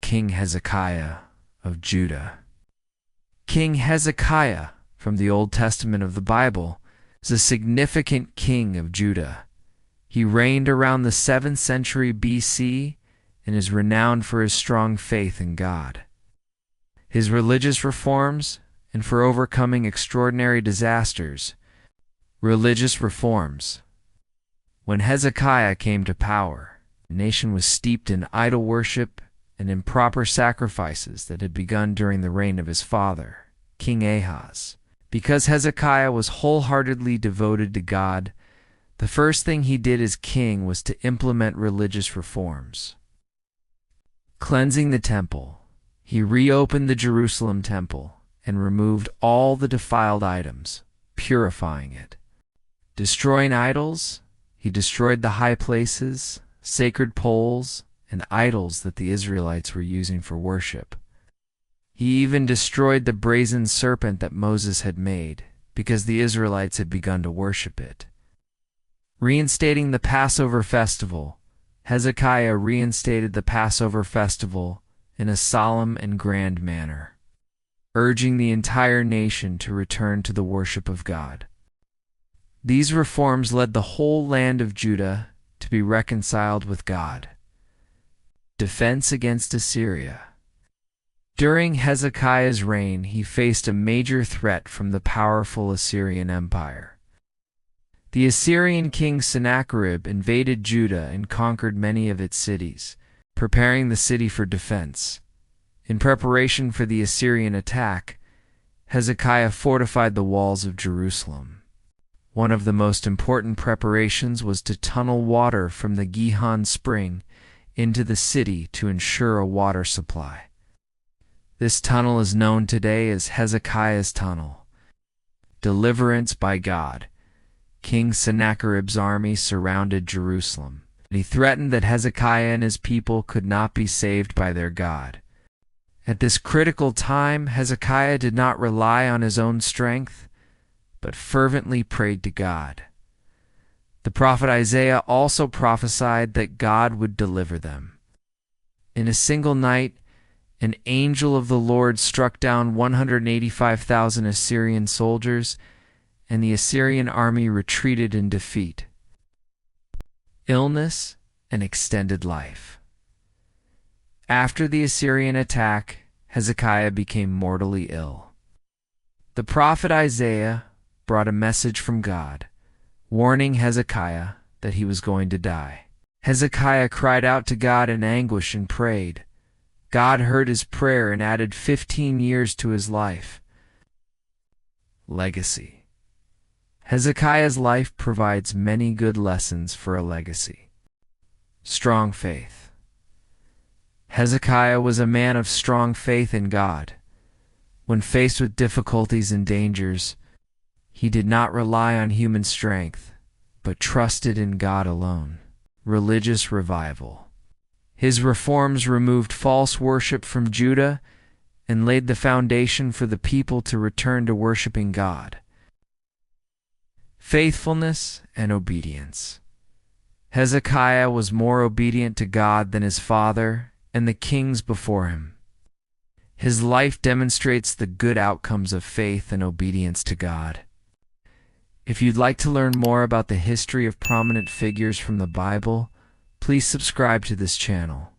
King Hezekiah of Judah. King Hezekiah, from the Old Testament of the Bible, is a significant king of Judah. He reigned around the 7th century BC and is renowned for his strong faith in God. His religious reforms and for overcoming extraordinary disasters. Religious reforms. When Hezekiah came to power, the nation was steeped in idol worship and improper sacrifices that had begun during the reign of his father, King Ahaz. Because Hezekiah was wholeheartedly devoted to God, the first thing he did as king was to implement religious reforms. Cleansing the temple, he reopened the Jerusalem temple and removed all the defiled items, purifying it. Destroying idols, he destroyed the high places, sacred poles, and idols that the Israelites were using for worship. He even destroyed the brazen serpent that Moses had made, because the Israelites had begun to worship it. Reinstating the Passover festival, Hezekiah reinstated the Passover festival in a solemn and grand manner, urging the entire nation to return to the worship of God. These reforms led the whole land of Judah to be reconciled with God. Defense against Assyria. During Hezekiah's reign, he faced a major threat from the powerful Assyrian Empire. The Assyrian king Sennacherib invaded Judah and conquered many of its cities, preparing the city for defense. In preparation for the Assyrian attack, Hezekiah fortified the walls of Jerusalem. One of the most important preparations was to tunnel water from the Gihon spring into the city to ensure a water supply. This tunnel is known today as Hezekiah's Tunnel. Deliverance by God. King Sennacherib's army surrounded Jerusalem. He threatened that Hezekiah and his people could not be saved by their God. At this critical time, Hezekiah did not rely on his own strength, but fervently prayed to God. The prophet Isaiah also prophesied that God would deliver them. In a single night, an angel of the Lord struck down 185,000 Assyrian soldiers, and the Assyrian army retreated in defeat. Illness and extended life. After the Assyrian attack, Hezekiah became mortally ill. The prophet Isaiah brought a message from God, warning Hezekiah that he was going to die. Hezekiah cried out to God in anguish and prayed. God heard his prayer and added 15 years to his life. Legacy. Hezekiah's life provides many good lessons for a legacy. Strong faith. Hezekiah was a man of strong faith in God. When faced with difficulties and dangers, he did not rely on human strength, but trusted in God alone. Religious revival. His reforms removed false worship from Judah and laid the foundation for the people to return to worshiping God. Faithfulness and obedience. Hezekiah was more obedient to God than his father and the kings before him. His life demonstrates the good outcomes of faith and obedience to God. If you'd like to learn more about the history of prominent figures from the Bible, please subscribe to this channel.